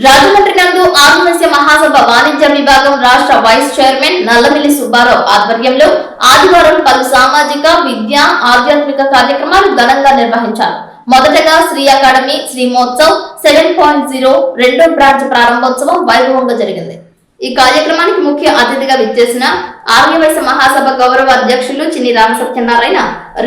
రాజమండ్రి నందు ఆదివాసీ మహాసభ వాణిజ్య విభాగం రాష్ట్ర వైస్ చైర్మన్ నల్లమిల్లి సుబ్బారావు ఆధ్వర్యంలో ఆదివారం పలు సామాజిక విద్యా ఆధ్యాత్మిక కార్యక్రమాలు ఘనంగా నిర్వహించారు. మొదటగా శ్రీ అకాడమీ శ్రీ మహోత్సవ్ 7.0 రెండో బ్రాంచ్ ప్రారంభోత్సవం వైభవంగా జరిగింది. ఈ కార్యక్రమానికి ముఖ్య అతిథిగా విచ్చేసిన ఆర్యవైశ్య మహాసభ గౌరవ అధ్యక్షులు చిన్ని రామసత్యనారాయణ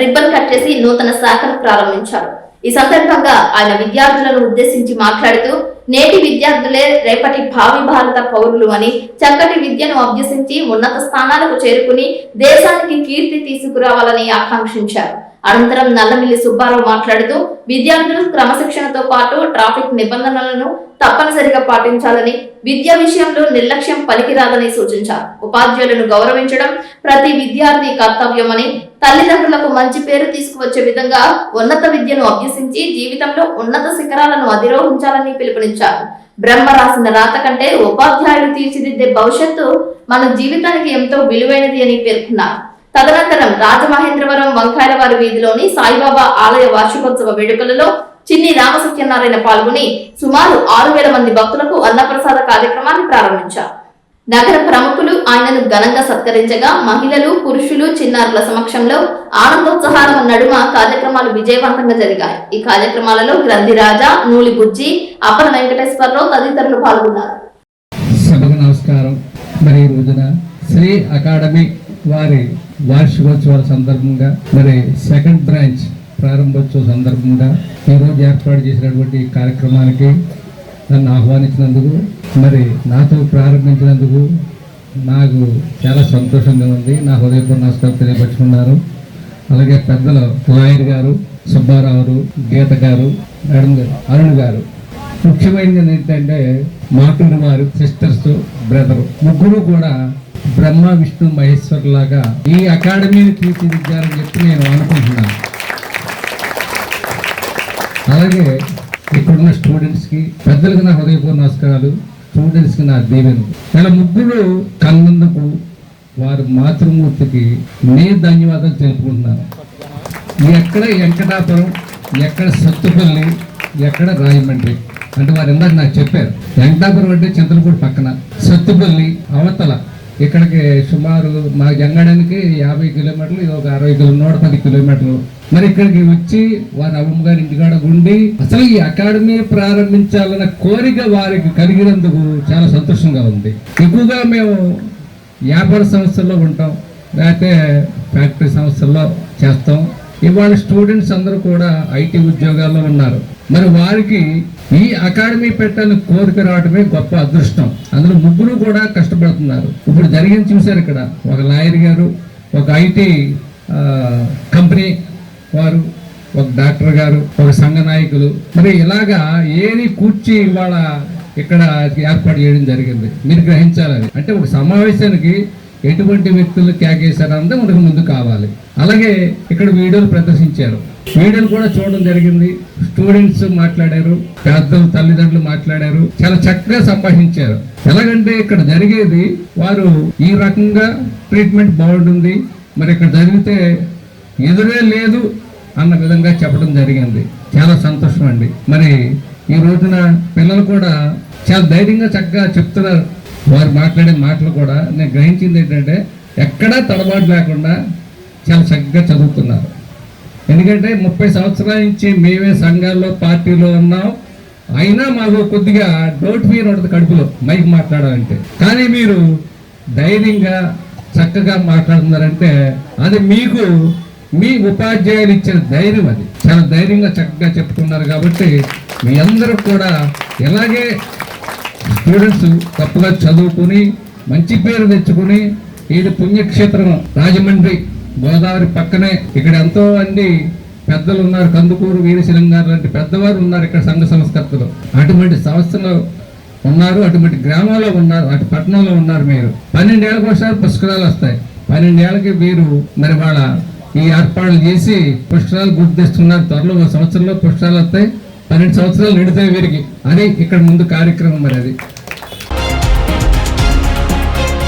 రిబ్బన్ కట్ చేసి నూతన శాఖను ప్రారంభించారు. ఈ సందర్భంగా ఆయన విద్యార్థులను ఉద్దేశించి మాట్లాడుతూ నేటి విద్యార్థులే రేపటి భావి భారత పౌరులు అని, చక్కటి విద్యను అభ్యసించి ఉన్నత స్థానాలకు చేరుకుని దేశానికి కీర్తి తీసుకురావాలని ఆకాంక్షించారు. అనంతరం నల్లమిల్లి సుబ్బారావు మాట్లాడుతూ విద్యార్థులు క్రమశిక్షణతో పాటు ట్రాఫిక్ నిబంధనలను తప్పనిసరిగా పాటించాలని, విద్య విషయంలో నిర్లక్ష్యం పనికిరాదని సూచించారు. ఉపాధ్యాయులను గౌరవించడం ప్రతి విద్యార్థి కర్తవ్యమని, తల్లిదండ్రులకు మంచి పేరు తీసుకువచ్చే విధంగా ఉన్నత విద్యను అభ్యసించి జీవితంలో ఉన్నత శిఖరాలను అధిరోహించాలని పిలుపునిచ్చారు. బ్రహ్మ రాసిన రాత కంటే ఉపాధ్యాయులు తీర్చిదిద్దే భవిష్యత్తు మన జీవితానికి ఎంతో విలువైనది అని పేర్కొన్నారు. తదనంతరం రాజమహేంద్రవరం వంకాయలవారి వీధిలోని సాయిబాబా ఆలయ వార్షికోత్సవ వేడుకలలో చిన్ని రామసత్యనారాయణ పాల్గొని సుమారు 6,000 మంది భక్తులకు అన్నప్రసాద కార్యక్రమాన్ని ప్రారంభించారు. నగర ప్రముఖులు ఆయనను ఘనంగా సత్కరించగా మహిళలు, పురుషులు, చిన్నారుల సమక్షంలో ఆనందోత్సాహాల నడుమ కార్యక్రమాలు విజయవంతంగా జరిగాయి. ఈ కార్యక్రమాలలో గ్రంథి రాజా, నూలి బుజ్జి, అప్పల వెంకటేశ్వరరావు తదితరులు పాల్గొన్నారు. నమస్కారం. మరి ఈ రోజున శ్రీ అకాడమీ వారి వార్షికోత్సవాల సందర్భంగా మరి సెకండ్ బ్రాంచ్ ప్రారంభోత్సవ సందర్భంగా ఈరోజు ఏర్పాటు చేసినటువంటి కార్యక్రమానికి నన్ను ఆహ్వానించినందుకు, మరి నాతో ప్రారంభించినందుకు నాకు చాలా సంతోషంగా ఉంది. నా హృదయపూర్వక నమస్కారం తెలియపరుచుకున్నారు. అలాగే పెద్దలు లాయర్ గారు, సుబ్బారావు, గీత గారు, మేడం గారు, అరుణ్ గారు, ముఖ్యమైనది ఏంటంటే మాటూరు వారు సిస్టర్స్, బ్రదరు ముగ్గురు కూడా బ్రహ్మ విష్ణు మహేశ్వర్ లాగా ఈ అకాడమీని తీర్చిదిద్దారని చెప్పి నేను అనుకుంటున్నాను. అలాగే ఇక్కడున్న స్టూడెంట్స్కి, పెద్దలకు నా హృదయపూర్వక నమస్కారాలు, స్టూడెంట్స్కి నా దీవెనలు. ఇలా ముగ్గురు కన్నందుకు వారి మాతృమూర్తికి నేను ధన్యవాదాలు తెలుపుకుంటున్నాను. ఎక్కడ వెంకటాపురం, ఎక్కడ సత్తుపల్లి, ఎక్కడ రాజమండ్రి అంటే వారు ఇందాక నాకు చెప్పారు. వెంకటాపురం అంటే చింతలపూడి పక్కన, సత్తుపల్లి అవతల, ఇక్కడికి సుమారు మా జంగడానికి 50 కిలోమీటర్లు, ఇది ఒక 110 కిలోమీటర్లు. మరి ఇక్కడికి వచ్చి వారి అమ్మగారి ఇంటికాడ ఉండి అసలు ఈ అకాడమీ ప్రారంభించాలన్న కోరిక వారికి కలిగినందుకు చాలా సంతోషంగా ఉంది. ఎక్కువగా మేము వ్యాపార సంస్థల్లో ఉంటాం, లేకపోతే ఫ్యాక్టరీ సంస్థల్లో చేస్తాం. ఇవాళ స్టూడెంట్స్ అందరూ కూడా ఐటీ ఉద్యోగాల్లో ఉన్నారు. మరి వారికి ఈ అకాడమీ పెట్టాలని కోరిక రావడమే గొప్ప అదృష్టం. అందులో ముగ్గురు కూడా కష్టపడుతున్నారు. ఇప్పుడు జరిగింది చూశారు. ఇక్కడ ఒక లాయర్ గారు, ఒక ఐటీ కంపెనీ వారు, ఒక డాక్టర్ గారు, ఒక సంఘ నాయకులు, మరి ఇలాగా ఏది కూర్చి ఇవాళ ఇక్కడ ఏర్పాటు చేయడం జరిగింది. మీరు గ్రహించాలని అంటే ఒక సమావేశానికి ఎటువంటి వ్యక్తులు కేకేశారంటే మనకు ముందు కావాలి. అలాగే ఇక్కడ వీడియోలు ప్రదర్శించారు, వీడియోలు కూడా చూడడం జరిగింది. స్టూడెంట్స్ మాట్లాడారు, పెద్దలు తల్లిదండ్రులు మాట్లాడారు, చాలా చక్కగా సంభాషించారు. ఎలాగంటే ఇక్కడ జరిగేది వారు ఈ రకంగా ట్రీట్మెంట్ బాగుంటుంది, మరి ఇక్కడ జరిగితే ఎదురే లేదు అన్న విధంగా చెప్పడం జరిగింది. చాలా సంతోషం అండి. మరి ఈ రోజున పిల్లలు కూడా చాలా ధైర్యంగా చక్కగా చెప్తున్నారు. వారు మాట్లాడే మాటలు కూడా నేను గ్రహించింది ఏంటంటే ఎక్కడా తడబాటు లేకుండా చాలా చక్కగా చదువుతున్నారు. ఎందుకంటే 30 సంవత్సరాల నుంచి మేమే సంఘాల్లో, పార్టీలో ఉన్నాం, అయినా మాకు కొద్దిగా డౌట్ ఫీర్ ఉంటుంది కడుపులో మైక్ మాట్లాడాలంటే. కానీ మీరు ధైర్యంగా చక్కగా మాట్లాడుతున్నారంటే అది మీకు మీ ఉపాధ్యాయులు ఇచ్చిన ధైర్యం. అది చాలా ధైర్యంగా చక్కగా చెప్పుకున్నారు. కాబట్టి మీ అందరూ కూడా ఇలాగే స్టూడెంట్స్ తప్పుగా చదువుకుని మంచి పేరు తెచ్చుకుని, ఇది పుణ్యక్షేత్రం రాజమండ్రి, గోదావరి పక్కనే, ఇక్కడ ఎంతో మంది పెద్దలు ఉన్నారు. కందుకూరు వీరశిలం గారు లాంటి పెద్దవారు ఉన్నారు ఇక్కడ సంఘ సంస్కర్తలు. అటువంటి సంస్థలు ఉన్నారు, అటువంటి గ్రామాల్లో ఉన్నారు, అటు పట్టణంలో ఉన్నారు. మీరు 12 ఏళ్ళకి ఒకసారి పుష్కరాలు వస్తాయి. 12 ఏళ్ళకి మీరు మరి వాళ్ళ ఈ ఏర్పాట్లు చేసి పుష్కరాలు గుర్తిస్తున్నారు. త్వరలో 1 సంవత్సరంలో పుష్కరాలు వస్తాయి, 12 సంవత్సరాలు నిండుతాయి వీరికి. అది ఇక్కడ ముందు కార్యక్రమం. మరి అది